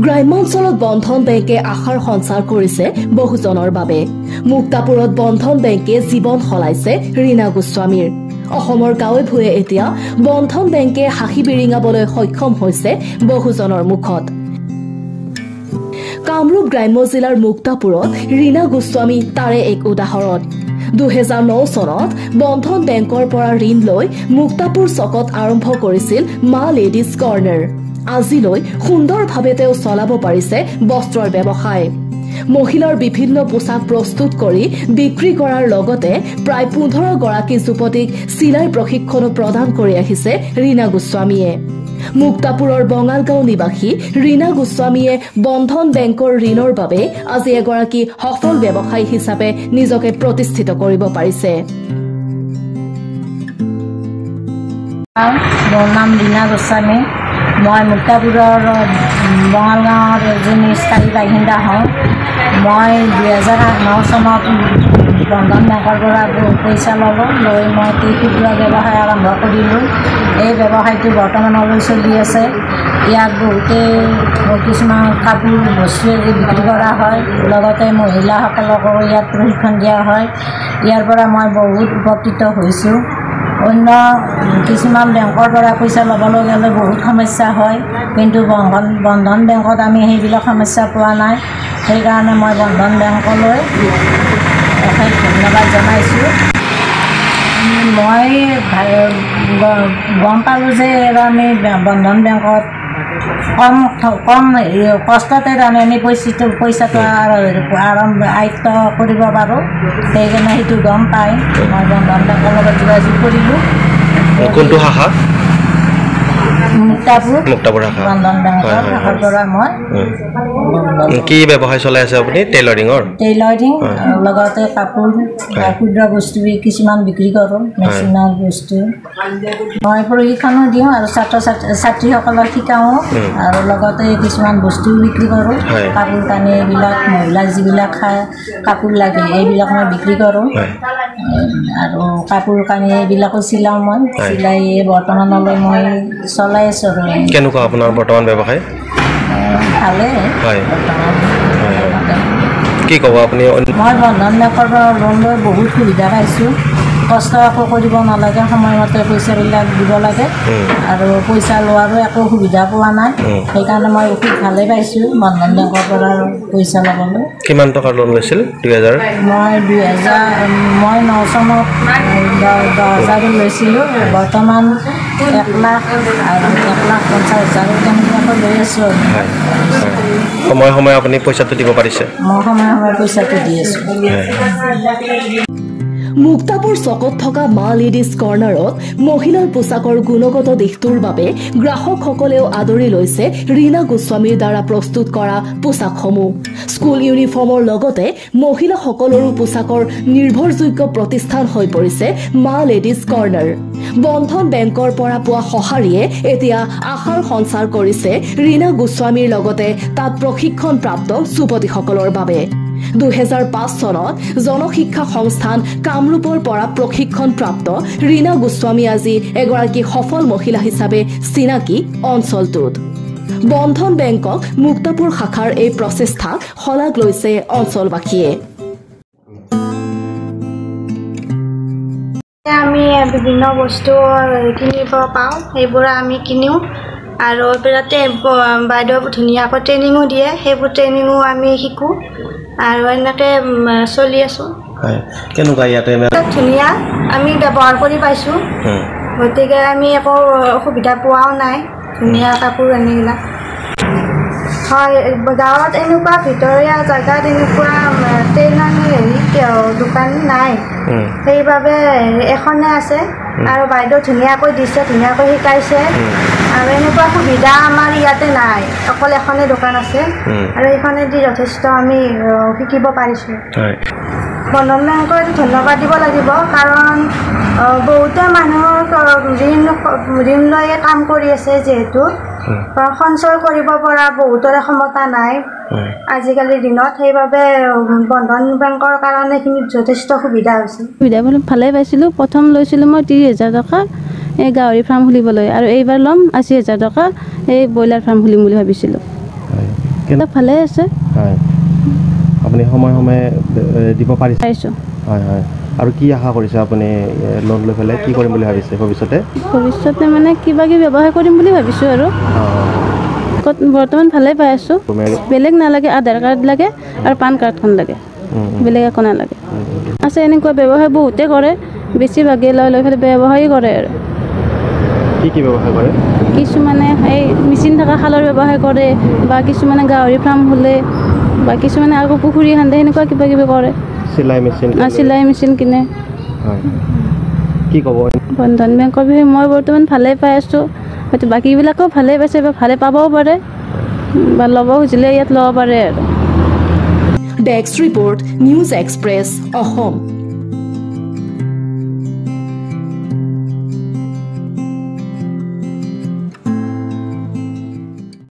গ্ৰাম্যাঞ্চলত বন্ধন বেংকে আশাৰ সঞ্চাৰ কৰিছে বহুজনৰ বাবে। মুক্তাপুৰত বন্ধন বেংকে জীৱন সলাইছে ৰীনা গোস্বামীৰ। অসমৰ গাঁৱে ভূঞে এতিয়া বন্ধন বেংকে হাঁহি বিৰিঙাবলৈ সক্ষম হৈছে বহুজনৰ মুখত। কামৰূপ গ্ৰাম্য জিলাৰ মুক্তাপুৰত ৰীনা গোস্বামী তাৰে এক উদাহৰণ। 2009 চনত বন্ধন বেংকৰ পৰা ঋণ লৈ মুক্তাপুৰ চকত আৰম্ভ কৰিছিল মা লেডিজ কৰ্ণাৰ। আজিলৈ সুন্দৰভাৱে তেওঁ চলাব পাৰিছে বস্ত্ৰৰ ব্যৱসায়। মহিলাৰ বিভিন্ন পোছাক প্ৰস্তুত কৰি বিক্ৰী কৰাৰ লগতে প্ৰায় 15 গৰাকী যুৱতীক চিলাই প্ৰশিক্ষণো প্ৰদান কৰি আহিছে ৰীনা গোস্বামীয়ে। মুক্তাপুৰৰ বঙালগাঁও নিবাসী ৰীনা গোস্বামীয়ে বন্ধন বেংকৰ ঋণৰ বাবে আজি এগৰাকী সফল ব্যৱসায়ী হিচাপে নিজকে প্ৰতিষ্ঠিত কৰিব পাৰিছে। মোৰ নাম ৰীনা গোস্বামী। মই মুক্তাপুৰৰ বঙালগাঁৱৰ এজনী স্থায়ী বাসিন্দা হওঁ। মই 2009 চনত বন্ধন বেংকৰ পৰা পইচা ল'লোঁ। লৈ মই ক্ষুদ্ৰ ব্যৱসায় আৰম্ভ কৰিলোঁ। এই ব্যৱসায়টো বৰ্তমানলৈ চলি আছে। ইয়াত বহুতেই কিছুমান কাপোৰ বস্তু বিক্ৰী কৰা হয়, লগতে মহিলাসকলকো ইয়াত প্ৰশিক্ষণ দিয়া হয়। ইয়াৰ পৰা মই বহুত উপকৃত হৈছোঁ। অন্য কিছুমান বেংকৰ পৰা পইচা ল'বলৈ গ'লে বহুত সমস্যা হয়, কিন্তু বন্ধন বেংকত আমি সেইবিলাক সমস্যা পোৱা নাই। সেইকাৰণে মই বন্ধন বেংকলৈ অশেষ ধন্যবাদ জনাইছোঁ। মই গম পালোঁ যে আমি বন্ধন বেংকত কম কষ্টতে তাৰমানে আমি পইচাটো আয়ত্ব কৰিব পাৰোঁ। সেইকাৰণে সেইটো গম পাই মই বন্ধন বেংকৰ লগত যোগাযোগ কৰিলোঁ। কোনটো শাখা? মুক্তাপুৰ বন্ধন বেংকৰ শাখাৰ পৰা মই কি ব্যৱসায় চলাই আছে আপুনি? টেইলৰিং লগতে কাপোৰ ক্ষুদ্ৰ বস্তু কিছুমান বিক্ৰী কৰোঁ, মেচিনৰ বস্তু। মই প্ৰশিক্ষণো দিওঁ আৰু ছাত্ৰীসকলক শিকাওঁ, আৰু লগতে কিছুমান বস্তু বিক্ৰী কৰোঁ। কাপোৰ কানি এইবিলাক মহিলাক যিবিলাক কাপোৰ লাগে এইবিলাক মই বিক্ৰী কৰোঁ। আৰু কাপোৰ কানি এইবিলাকো চিলাওঁ। মই চিলাই বৰ্তমানলৈ মই চলাই আছোঁ। কেনেকুৱা আপোনাৰ বৰ্তমান ব্যৱসায়? ভালে। কি ক'ব আপুনি? মই বন্ধন বেংকৰ পৰা লোন লৈ বহুত সুবিধা পাইছোঁ। কষ্ট একো কৰিব নালাগে, সময়মতে পইচাবিলাক দিব লাগে, আৰু পইচা লোৱাৰো একো সুবিধা পোৱা নাই। সেইকাৰণে মই বহুত ভালেই পাইছোঁ বন্ধন বেংকৰ পৰা পইচা ল'বলৈ। কিমান টকাৰ লোন লৈছিল? 2000? মই 2009 চনত 10,000 লৈছিলোঁ। বৰ্তমান 1,00,000 আৰু 1,50,000 তেনেকুৱাকৈ লৈ আছোঁ। সময়ে সময়ে আপুনি পইচাটো দিব পাৰিছে? মই সময়ে সময়ে পইচাটো দি আছোঁ। মুক্তাপুৰ চকত থকা মা লেডিজ কৰ্ণাৰত মহিলাৰ পোছাকৰ গুণগত দিশটোৰ বাবে গ্ৰাহকসকলেও আদৰি লৈছে ৰীনা গোস্বামীৰ দ্বাৰা প্ৰস্তুত কৰা পোছাকসমূহ। স্কুল ইউনিফৰ্মৰ লগতে মহিলাসকলৰো পোছাকৰ নিৰ্ভৰযোগ্য প্ৰতিষ্ঠান হৈ পৰিছে মা লেডিজ কৰ্ণাৰ। বন্ধন বেংকৰ পৰা পোৱা সঁহাৰিয়ে এতিয়া আশাৰ সঞ্চাৰ কৰিছে ৰীনা গোস্বামীৰ লগতে তাত প্ৰশিক্ষণপ্ৰাপ্ত যুৱতীসকলৰ বাবে। 2005 চনত জনশিক্ষা সংস্থান কামৰূপৰ পৰা প্ৰশিক্ষণপ্ৰাপ্ত ৰীনা গোস্বামী আজি এগৰাকী সফল মহিলা হিচাপে চিনাকি অঞ্চলটোত। বন্ধন বেংকক মুক্তাপুৰ শাখাৰ এই প্ৰচেষ্টাক শলাগ লৈছে অঞ্চলবাসীয়ে। আমি বিভিন্ন বস্তু কিনিব পাওঁ, সেইবোৰ আমি কিনিও, আৰু বিৰাতে বাইদেউ ধুনীয়াকৈ ট্ৰেইনিঙো দিয়ে, সেইবোৰ ট্ৰেইনিঙো আমি শিকোঁ, আৰু এনেকৈ চলি আছোঁ। কেনেকুৱা ইয়াতে ধুনীয়া আমি ব্যৱহাৰ কৰি পাইছোঁ, গতিকে আমি একো অসুবিধা পোৱাও নাই। ধুনীয়া কাপোৰ আনিবিলাক হয়। গাঁৱত এনেকুৱা ভিতৰীয়া জেগাত এনেকুৱা ট্ৰেইনাৰ দোকান নাই, সেইবাবে এখনে আছে, আৰু বাইদেউ ধুনীয়াকৈ দিছে, ধুনীয়াকৈ শিকাইছে, আৰু এনেকুৱা সুবিধা আমাৰ ইয়াতে নাই। অকল এখনে দোকান আছে, আৰু এইখনেদি যথেষ্ট আমি শিকিব পাৰিছোঁ। বন্ধন বেংকক ধন্যবাদ দিব লাগিব, কাৰণ বহুতে মানুহক ঋণ লৈয়ে কাম কৰি আছে। যিহেতু সঞ্চয় কৰিব পৰা বহুতৰে ক্ষমতা নাই আজিকালিৰ দিনত, সেইবাবে বন্ধন বেংকৰ কাৰণে এইখিনি যথেষ্ট সুবিধা হৈছে। সুবিধা ভালেই পাইছিলোঁ। প্ৰথম লৈছিলোঁ মই 30,000 টকা, এই গাহৰি ফাৰ্ম খুলিবলৈ আৰু এইবাৰ ল'ম 80,000 টকা এই ব্ৰইলাৰ ফাৰ্ম খুলিম বুলি ভাবিছিলোঁ ভালে আছে আপুনি সময়ে সময়ে দিব পাৰিছোঁ হয় হয় আৰু কি আশা কৰিছে আপুনি লোন লৈ পেলাই কি কৰিম বুলি ভাবিছে ভৱিষ্যতে মানে কিবা কিবি ব্যৱসায় কৰিম বুলি ভাবিছোঁ আৰু বৰ্তমান ভালে পাই আছোঁ বেলেগ নালাগে আধাৰ কাৰ্ড লাগে আৰু পান কাৰ্ডখন লাগে বেলেগ একো নালাগে আছে এনেকুৱা ব্যৱসায় বহুতে কৰে বেছিভাগে লৈ পেলাই ব্যৱসায়ী কৰে আৰু কি ব্যৱসায় কৰে কিছুমানে এই মেচিন থকা খালৰ ব্যৱসায় কৰে বা কিছুমানে গাহৰি ফাৰ্ম খোলে বা কিছুমানে আকৌ পুখুৰী খান্দে সেনেকুৱা কিবা কিবি কৰে চিলাই মেচিন কিনে কি ক'ব বন্ধন বেংকৰ বিষয়ে মই বৰ্তমান ভালে পাই আছোঁ হয়তো বাকীবিলাকেও ভালে পাইছে বা ভালে পাবও পাৰে বা ল'ব খুজিলে ইয়াত ল'ব পাৰে আৰু desk report news express Assam